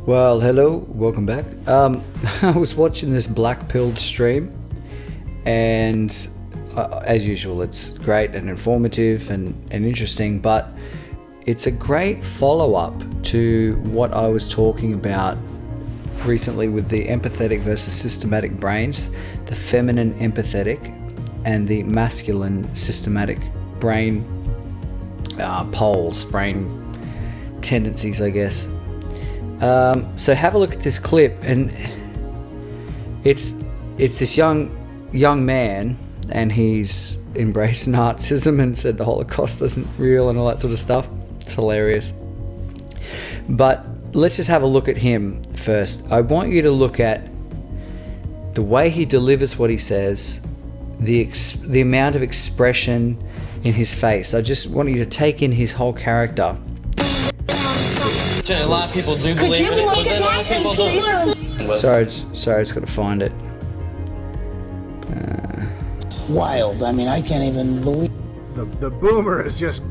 Well, hello, welcome back. I was watching this black-pilled stream, and as usual, it's great and informative and interesting, but it's a great follow-up to what I was talking about recently with the empathetic versus systematic brains, the feminine empathetic and the masculine systematic brain poles, brain tendencies, I guess. So have a look at this clip, and it's this young man, and he's embraced Nazism and said the Holocaust isn't real and all that sort of stuff. It's hilarious. But let's just have a look at him first. I want you to look at the way he delivers what he says, the amount of expression in his face. I just want you to take in his whole character. A lot of people do believe in it, but then other people don't. Sorry, I just got to find it. Wild. I mean, I can't even believe. The boomer is just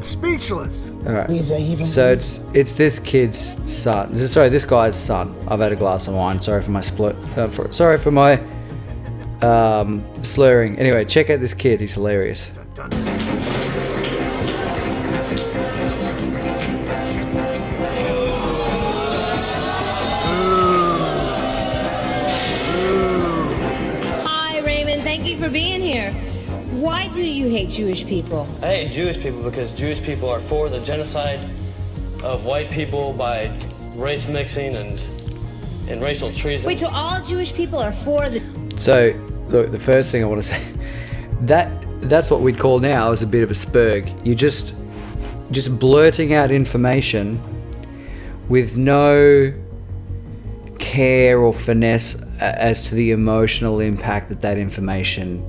speechless. All right. So it's this kid's son. This guy's son. I've had a glass of wine. Sorry for my sorry for my slurring. Anyway, check out this kid. He's hilarious. For being here. Why do you hate Jewish people? I hate Jewish people because Jewish people are for the genocide of white people by race mixing and racial treason. Wait, so all Jewish people are for the... So, look, the first thing I want to say, that's what we'd call now is a bit of a spurg. You're just blurting out information with no care or finesse as to the emotional impact that information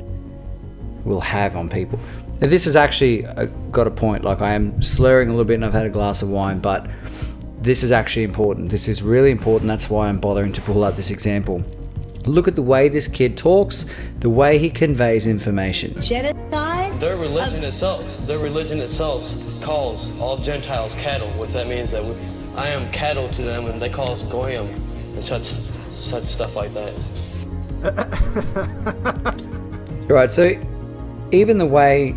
will have on people. Now, this has actually got a point. Like, I am slurring a little bit and I've had a glass of wine, but this is actually important. This is really important. That's why I'm bothering to pull out this example. Look at the way this kid talks, the way he conveys information. Genocide? Their religion itself calls all Gentiles cattle, which that means that I am cattle to them, and they call us goyim and such stuff like that. Right, so even the way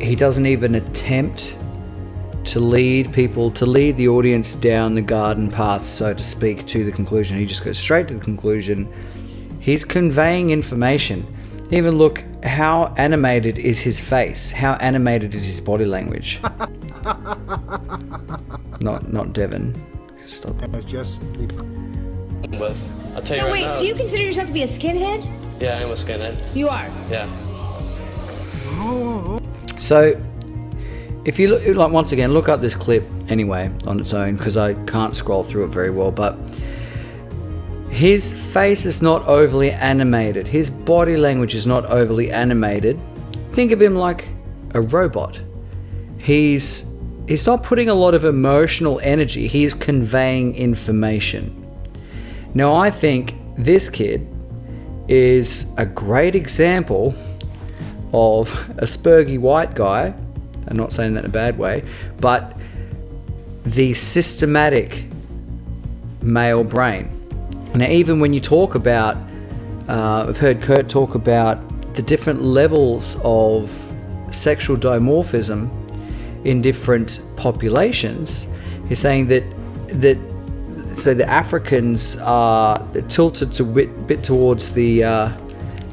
he doesn't even attempt to lead the audience down the garden path, so to speak, to the conclusion. He just goes straight to the conclusion. He's conveying information. Even look how animated is his face, how animated is his body language. Not Devon. Stop. That's just But I'll tell you So right wait, now, do you consider yourself to be a skinhead? Yeah, I am a skinhead. You are? Yeah. So, if you look, like, once again, look up this clip anyway on its own, because I can't scroll through it very well, but his face is not overly animated. His body language is not overly animated. Think of him like a robot. He's not putting a lot of emotional energy. He is conveying information. Now, I think this kid is a great example of a spurgy white guy. I'm not saying that in a bad way, but the systematic male brain. Now, even when you talk about, I've heard Kurt talk about the different levels of sexual dimorphism in different populations. He's saying that so the Africans are tilted to bit towards the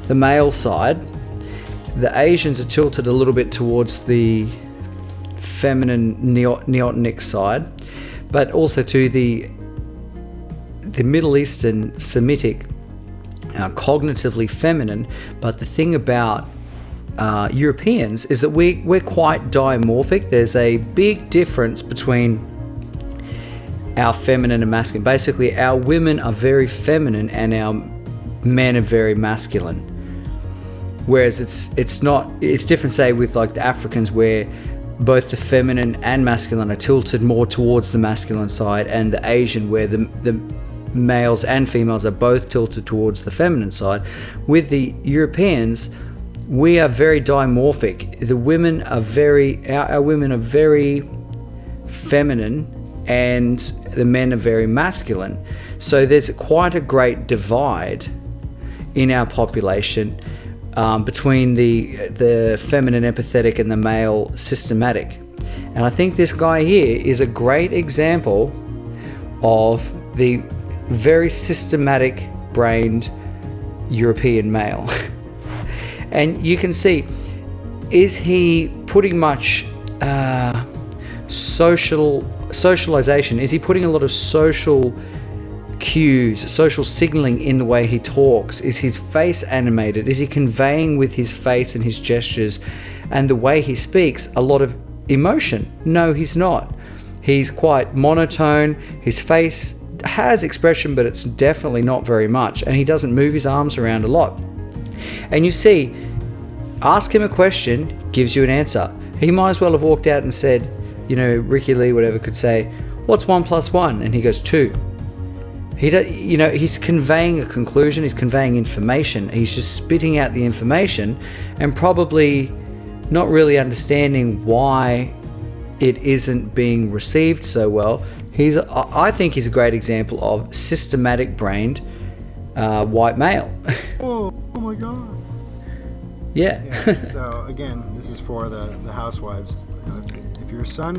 male side. The Asians are tilted a little bit towards the feminine neotenic side, but also to the Middle Eastern Semitic, cognitively feminine. But the thing about Europeans is that we're quite dimorphic. There's a big difference between our feminine and masculine. Basically, our women are very feminine and our men are very masculine. Whereas it's different, say, with like the Africans, where both the feminine and masculine are tilted more towards the masculine side, and the Asian, where the males and females are both tilted towards the feminine side. With the Europeans, we are very dimorphic. The women are our women are very feminine and the men are very masculine. So there's quite a great divide in our population between the feminine empathetic and the male systematic. And I think this guy here is a great example of the very systematic brained European male. And you can see, is he putting much socialization? Is he putting a lot of social cues, social signaling in the way he talks? Is his face animated? Is he conveying with his face and his gestures and the way he speaks a lot of emotion? No, he's not. He's quite monotone. His face has expression, but it's definitely not very much, and he doesn't move his arms around a lot. And you see, ask him a question, gives you an answer. He might as well have walked out and said, Ricky Lee, whatever, could say, "What's 1 + 1?" And he goes, 2. He's conveying a conclusion, he's conveying information, he's just spitting out the information and probably not really understanding why it isn't being received so well. I think he's a great example of systematic brained white male. Oh my God. Yeah. So again, this is for the housewives. If your son...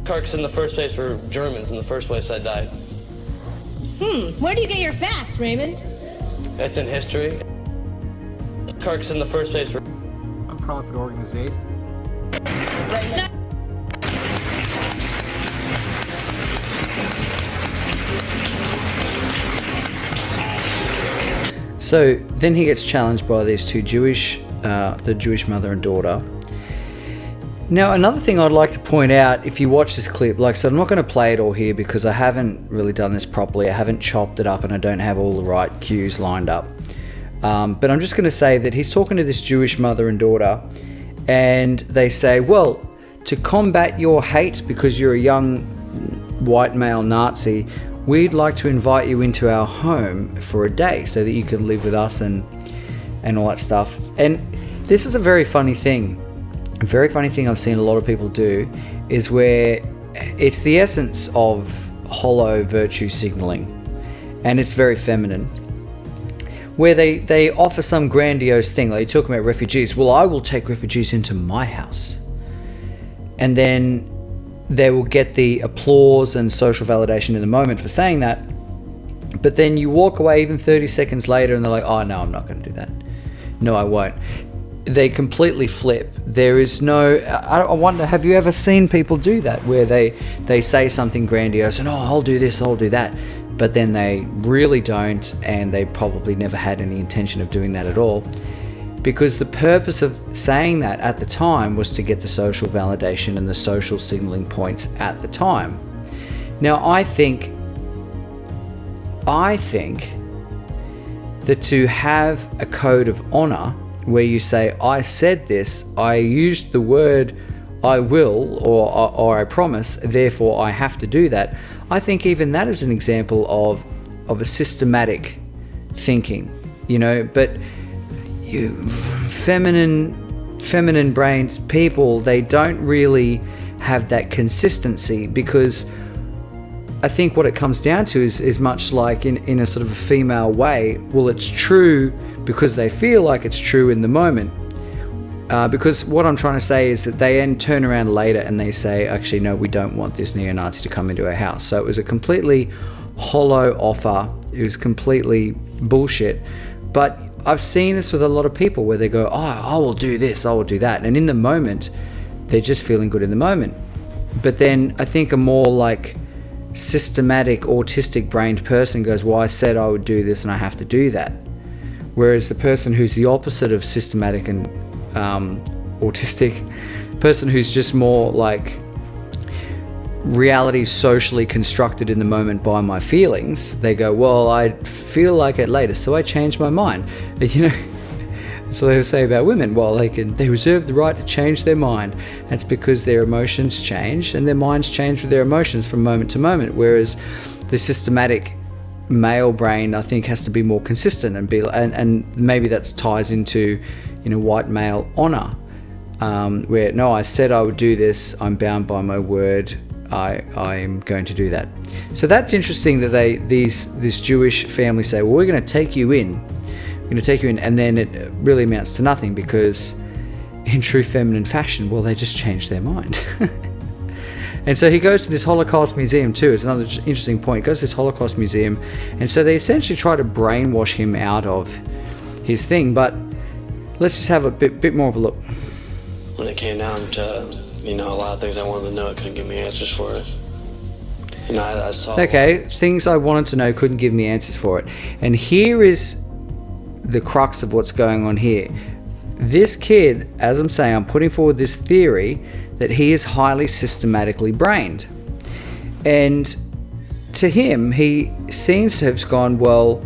Kirks in the first place were Germans in the first place that died. Where do you get your facts, Raymond? It's in history. Kirks in the first place were... Nonprofit organization. So then he gets challenged by these two the Jewish mother and daughter. Now, another thing I'd like to point out, if you watch this clip, like I said, I'm not going to play it all here because I haven't really done this properly. I haven't chopped it up and I don't have all the right cues lined up. But I'm just going to say that he's talking to this Jewish mother and daughter, and they say, well, to combat your hate because you're a young white male Nazi, we'd like to invite you into our home for a day so that you can live with us and all that stuff. And this is a very funny thing. A very funny thing I've seen a lot of people do is where it's the essence of hollow virtue signaling, and it's very feminine, where they offer some grandiose thing, like you're talking about refugees. Well, I will take refugees into my house. And then they will get the applause and social validation in the moment for saying that. But then you walk away even 30 seconds later and they're like, oh no, I'm not going to do that. No, I won't. They completely flip. There is no... I wonder, have you ever seen people do that? Where they say something grandiose and, oh, I'll do this, I'll do that. But then they really don't, and they probably never had any intention of doing that at all. Because the purpose of saying that at the time was to get the social validation and the social signaling points at the time. Now, I think that to have a code of honor where you say, I said this, I used the word I will or I promise, therefore I have to do that, I think even that is an example of a systematic thinking, but feminine brained people, they don't really have that consistency, because I think what it comes down to is much like in a sort of a female way. Well, it's true because they feel like it's true in the moment. Because what I'm trying to say is that they then turn around later and they say, actually, no, we don't want this neo-Nazi to come into our house. So it was a completely hollow offer. It was completely bullshit. But I've seen this with a lot of people where they go, oh, I will do this, I will do that. And in the moment, they're just feeling good in the moment. But then I think a more like systematic, autistic brained person goes, well, I said I would do this and I have to do that. Whereas the person who's the opposite of systematic and autistic, person who's just more like reality socially constructed in the moment by my feelings, they go, well, I feel like it later, so I changed my mind. So they say about women, well, they reserve the right to change their mind. That's because their emotions change and their minds change with their emotions from moment to moment. Whereas the systematic male brain, I think, has to be more consistent and maybe that ties into, white male honor. where, no, I said I would do this, I'm bound by my word, I'm going to do that. So that's interesting that this Jewish family say, well, we're going to take you in. We're going to take you in, and then it really amounts to nothing, because in true feminine fashion, well, they just changed their mind. And so he goes to this Holocaust museum too. It's another interesting point. He goes to this Holocaust museum, and so they essentially try to brainwash him out of his thing. But let's just have a bit more of a look. When it came down to, a lot of things I wanted to know, it couldn't give me answers for it. I saw... Okay, things I wanted to know couldn't give me answers for it. And here is the crux of what's going on here. This kid, as I'm saying, I'm putting forward this theory that he is highly systematically brained. And to him, he seems to have gone, well,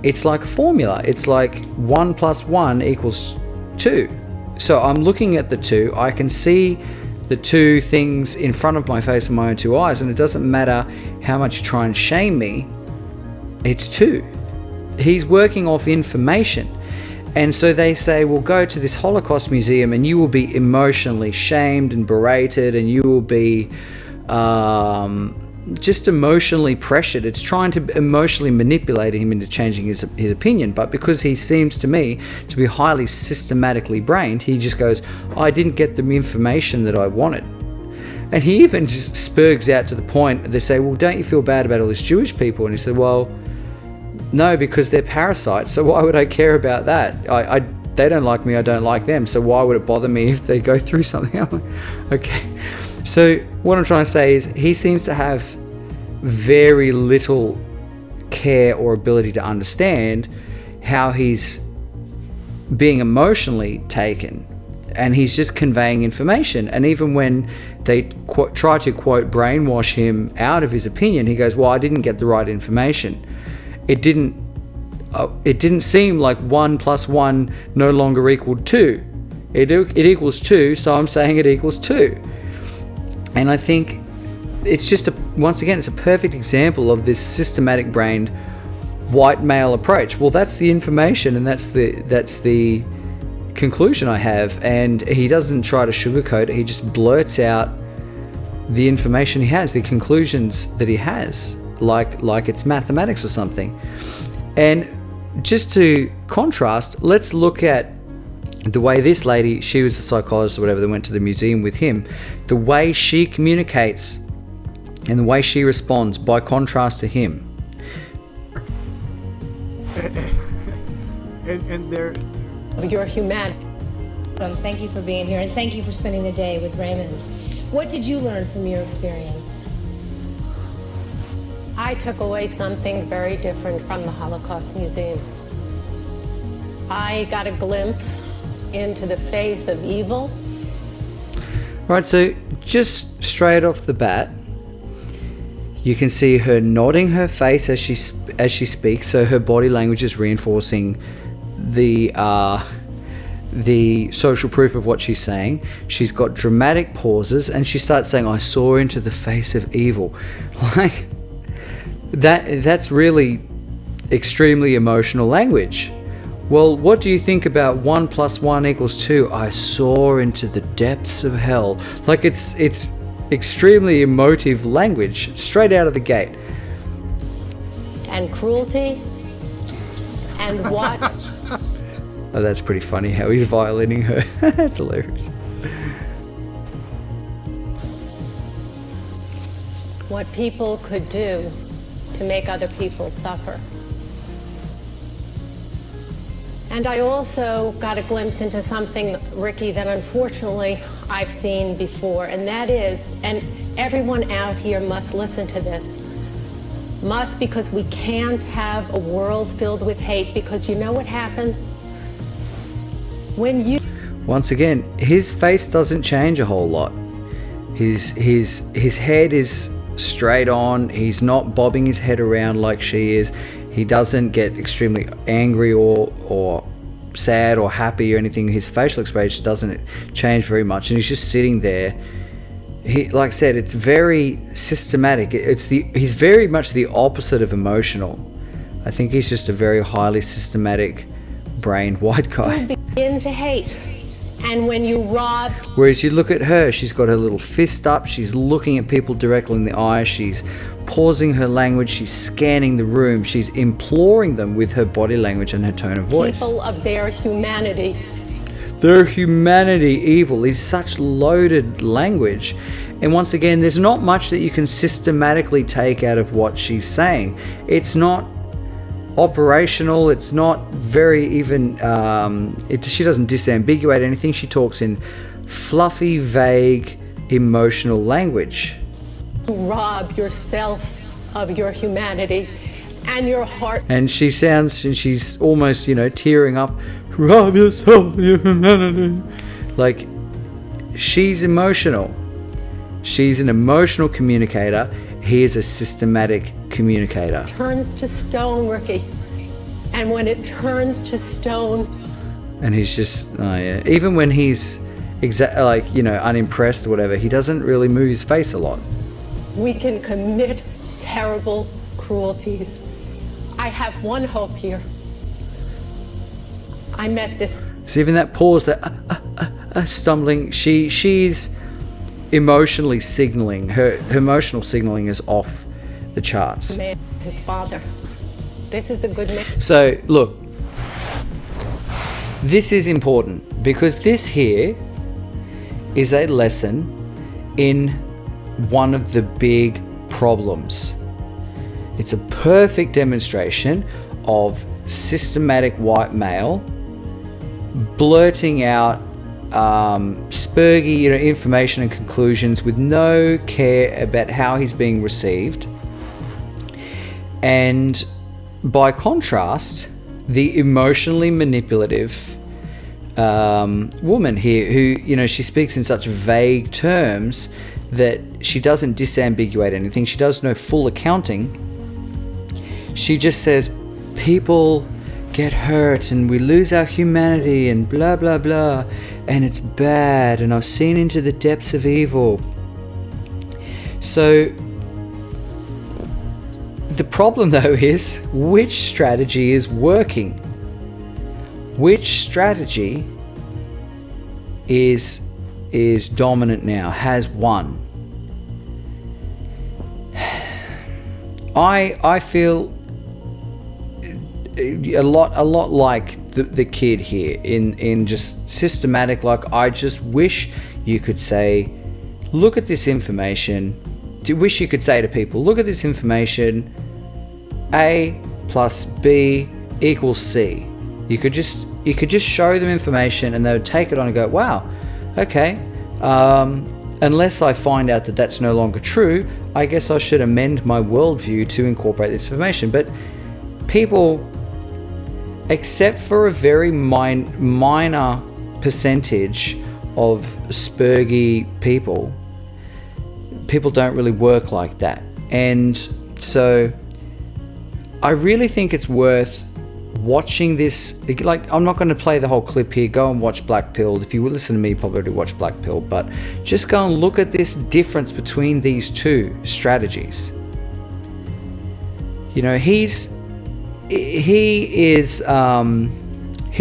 it's like a formula. It's like 1 + 1 = 2. So I'm looking at the 2. I can see the 2 things in front of my face with my own 2 eyes, and it doesn't matter how much you try and shame me, it's 2. He's working off information. And so they say, well, go to this Holocaust museum and you will be emotionally shamed and berated, and you will be just emotionally pressured. It's trying to emotionally manipulate him into changing his opinion. But because he seems to me to be highly systematically brained, he just goes, I didn't get the information that I wanted. And he even just spurgs out to the point, they say, well, don't you feel bad about all these Jewish people? And he said, well, no, because they're parasites, so why would I care about that? They don't like me, I don't like them, so why would it bother me if they go through something? I'm like, okay. So what I'm trying to say is he seems to have very little care or ability to understand how he's being emotionally taken, and he's just conveying information. And even when they try to, quote, brainwash him out of his opinion, he goes, well, I didn't get the right information. It didn't seem like 1 + 1 no longer equaled 2. It equals 2, so I'm saying it equals 2. And I think it's just once again, it's a perfect example of this systematic brained white male approach. Well, that's the information, and that's the conclusion I have. And he doesn't try to sugarcoat it. He just blurts out the information he has, the conclusions that he has, like it's mathematics or something. And just to contrast, let's look at the way this lady, she was a psychologist or whatever, that went to the museum with him, the way she communicates and the way she responds by contrast to him. And there... Your humanity. Thank you for being here, and thank you for spending the day with Raymond. What did you learn from your experience? I took away something very different from the Holocaust Museum. I got a glimpse into the face of evil. Right, so just straight off the bat, you can see her nodding her face as she speaks, so her body language is reinforcing the social proof of what she's saying. She's got dramatic pauses, and she starts saying, I saw into the face of evil. Like, that's really extremely emotional language. Well, what do you think about 1 + 1 = 2? I saw into the depths of hell. Like, it's extremely emotive language straight out of the gate. And cruelty. And what? Oh, that's pretty funny how he's violining her. That's hilarious. What people could do to make other people suffer. And I also got a glimpse into something, Ricky, that unfortunately I've seen before, and that is, and everyone out here must listen to this, must, because we can't have a world filled with hate, because you know what happens? When you... Once again, his face doesn't change a whole lot. His head is straight on. He's not bobbing his head around like she is. He doesn't get extremely angry or sad or happy or anything. His facial expression doesn't change very much, and he's just sitting there. He, like I said, it's very systematic. He's very much the opposite of emotional. I think he's just a very highly systematic brained white guy. begin to hate, And when you rob, Whereas you look at her, she's got her little fist up, she's looking at people directly in the eye, she's pausing her language, she's scanning the room, she's imploring them with her body language and her tone of voice. people of their humanity, Their humanity evil is such loaded language. And once again, there's not much that you can systematically take out of what she's saying. It's not operational, it's not very even, she doesn't disambiguate anything. She talks in fluffy, vague, emotional language. you rob yourself of your humanity and your heart. And she's almost, tearing up. Rob yourself of your humanity. Like, she's emotional. She's an emotional communicator. He is a systematic communicator. Turns to stone, Ricky. And when it turns to stone, And he's just, even when he's unimpressed or whatever, he doesn't really move his face a lot. we can commit terrible cruelties. I have one hope here. I met this So even that pause, that stumbling, she's emotionally signaling. Her emotional signaling is off the charts. man, his father. This is a good man. So look, this is important because this here is a lesson in one of the big problems. It's a perfect demonstration of systematic white male blurting out spurgy, information and conclusions with no care about how he's being received. And by contrast, the emotionally manipulative woman here, who, she speaks in such vague terms that she doesn't disambiguate anything. She does no full accounting. She just says, people get hurt and we lose our humanity and blah blah blah, and it's bad, and I've seen into the depths of evil. So the problem though is, which strategy is working? Which strategy is dominant now, has won? I feel a lot like the kid here in just systematic. Like, I just wish you could say, look at this information. Wish you could say to people, look at this information, A plus B equals C. You could just show them information and they would take it on and go, wow, okay, unless I find out that that's no longer true, I guess I should amend my worldview to incorporate this information. But people, except for a very minor percentage of spurgy people don't really work like that. And so I really think it's worth watching this. Like, I'm not going to play the whole clip here. Go and watch Black Pill. If you would listen to me, you probably already watched Black Pill, but just go and look at this difference between these two strategies. His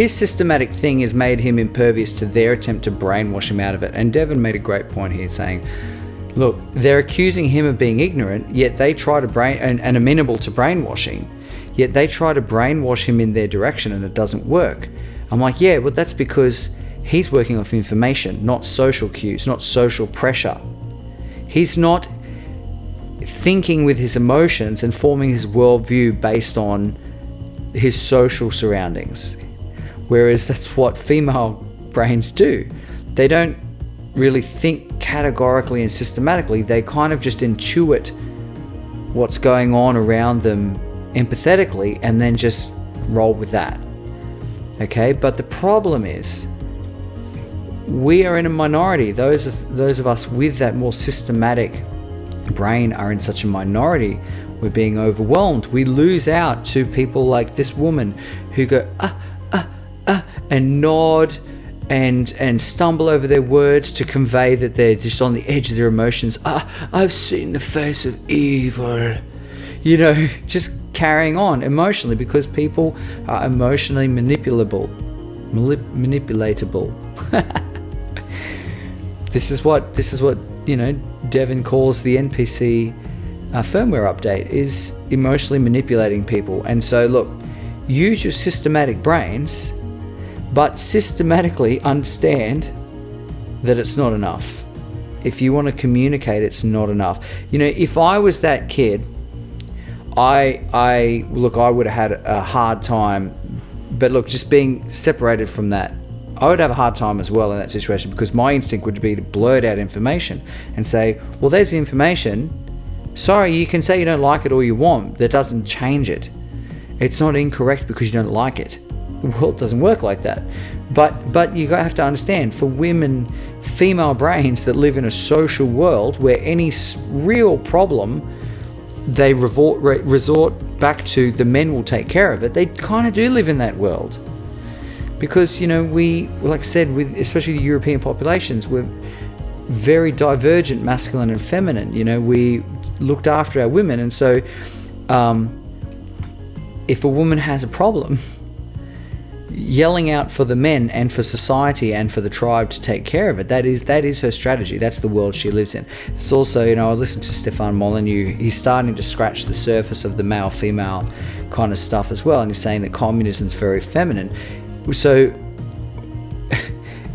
systematic thing has made him impervious to their attempt to brainwash him out of it. And Devin made a great point here, saying, look, they're accusing him of being ignorant, yet they try to and amenable to brainwashing, yet they try to brainwash him in their direction and it doesn't work. I'm like, yeah, well, that's because he's working off information, not social cues, not social pressure. He's not thinking with his emotions and forming his worldview based on his social surroundings. Whereas that's what female brains do. They don't really think categorically and systematically. They kind of just intuit what's going on around them empathetically and then just roll with that. Okay, but the problem is, we are in a minority. Those of us with that more systematic brain are in such a minority. We're being overwhelmed. We lose out to people like this woman who go and nod and stumble over their words to convey that they're just on the edge of their emotions. I've seen the face of evil. Just carrying on emotionally, because people are emotionally manipulable. manipulatable. This is what Devin calls the NPC firmware update, is emotionally manipulating people. And so look, use your systematic brains, but systematically understand that it's not enough. If you want to communicate, it's not enough. If I was that kid, I would have had a hard time. But look, just being separated from that, I would have a hard time as well in that situation, because my instinct would be to blurt out information and say, well, there's the information. Sorry, you can say you don't like it all you want. That doesn't change it. It's not incorrect because you don't like it. The world doesn't work like that. But you have to understand, for women, female brains that live in a social world where any real problem, they resort back to the men will take care of it. They kind of do live in that world. Because, we, like I said, with especially the European populations, we're very divergent, masculine and feminine. We looked after our women. And so if a woman has a problem, yelling out for the men and for society and for the tribe to take care of it, that is her strategy. That's the world she lives in. It's also, I listened to Stefan Molyneux. He's starting to scratch the surface of the male-female kind of stuff as well, and he's saying that communism is very feminine. So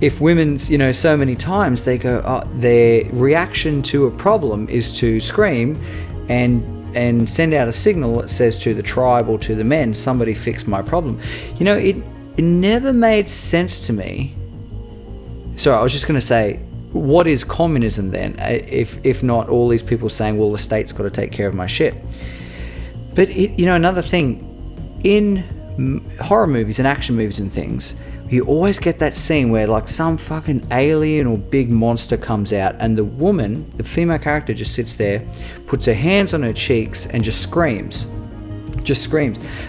if women, so many times they go, their reaction to a problem is to scream and send out a signal that says to the tribe or to the men, somebody fix my problem. It never made sense to me. Sorry, I was just going to say, what is communism then? If not all these people saying, well, the state's got to take care of my shit. But another thing, in horror movies and action movies and things, you always get that scene where like some fucking alien or big monster comes out, and the woman, the female character, just sits there, puts her hands on her cheeks and just screams.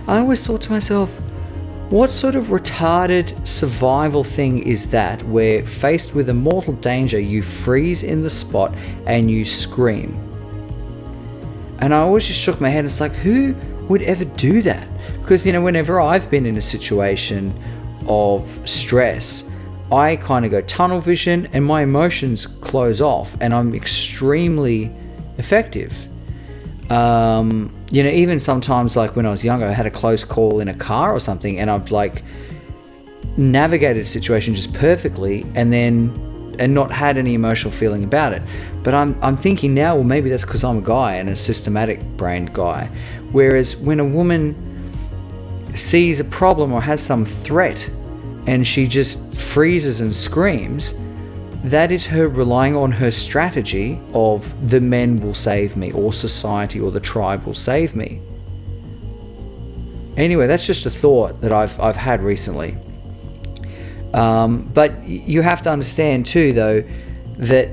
I always thought to myself, what sort of retarded survival thing is that, where faced with a mortal danger you freeze in the spot and you scream? And I always just shook my head. It's like, who would ever do that? Because whenever I've been in a situation of stress, I kind of go tunnel vision and my emotions close off, and I'm extremely effective. Even sometimes, like when I was younger, I had a close call in a car or something, and I've like navigated a situation just perfectly, and not had any emotional feeling about it. But I'm thinking now, well, maybe that's because I'm a guy and a systematic brained guy. Whereas when a woman sees a problem or has some threat and she just freezes and screams, that is her relying on her strategy of the men will save me, or society or the tribe will save me. Anyway, that's just a thought that I've had recently. But you have to understand too, though, that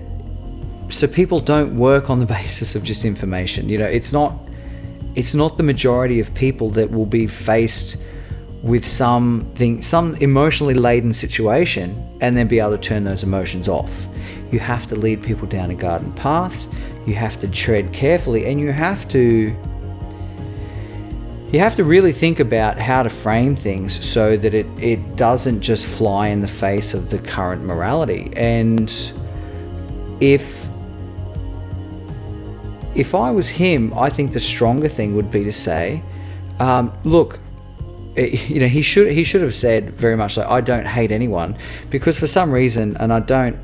so people don't work on the basis of just information. It's not the majority of people that will be faced with some emotionally laden situation and then be able to turn those emotions off. You have to lead people down a garden path. You have to tread carefully, and you have to really think about how to frame things so that it doesn't just fly in the face of the current morality. And if I was him, I think the stronger thing would be to say, look, he should have said very much like, I don't hate anyone, because for some reason, and I don't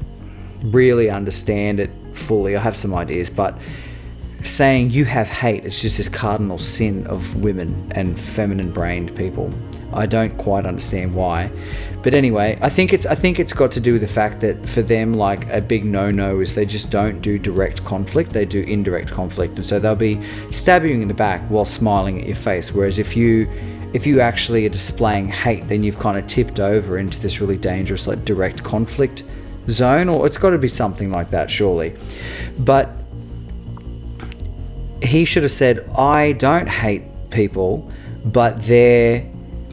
really understand it fully, I have some ideas, but saying you have hate, it's just this cardinal sin of women and feminine brained people. I don't quite understand why, but anyway, I think it's got to do with the fact that for them, like, a big no-no is they just don't do direct conflict, they do indirect conflict, and so they'll be stabbing you in the back while smiling at your face. Whereas if you actually are displaying hate, then you've kind of tipped over into this really dangerous, like, direct conflict zone, or it's got to be something like that, surely. But he should have said, I don't hate people, but their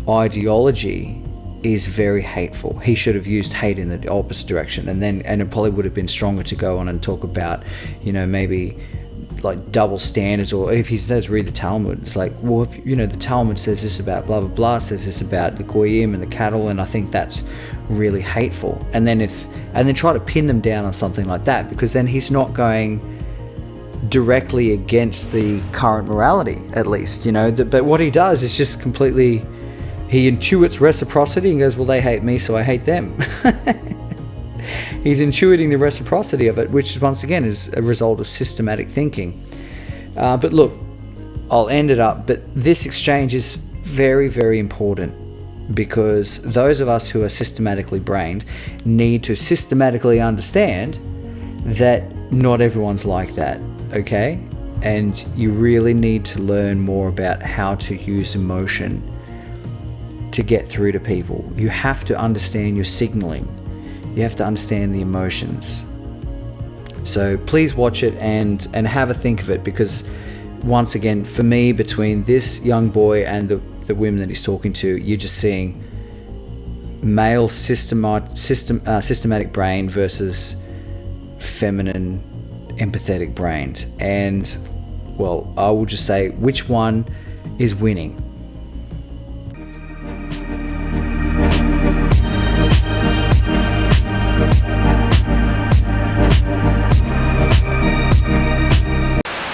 ideology is very hateful. He should have used hate in the opposite direction, and it probably would have been stronger to go on and talk about, maybe like double standards, or if he says read the Talmud, it's like, well, if you know the Talmud says this about blah blah blah, says this about the goyim and the cattle, and I think that's really hateful. And then try to pin them down on something like that, because then he's not going directly against the current morality, at least, you know. But what he does is just completely, he intuits reciprocity and goes, well, they hate me, so I hate them. He's intuiting the reciprocity of it, which once again is a result of systematic thinking. But look, I'll end it up, but this exchange is very, very important, because those of us who are systematically brained need to systematically understand that not everyone's like that, okay? And you really need to learn more about how to use emotion to get through to people. You have to understand your signaling. You have to understand the emotions. So please watch it and have a think of it, because once again, for me, between this young boy and the women that he's talking to, you're just seeing male systematic brain versus feminine empathetic brains. And, well, I will just say, which one is winning?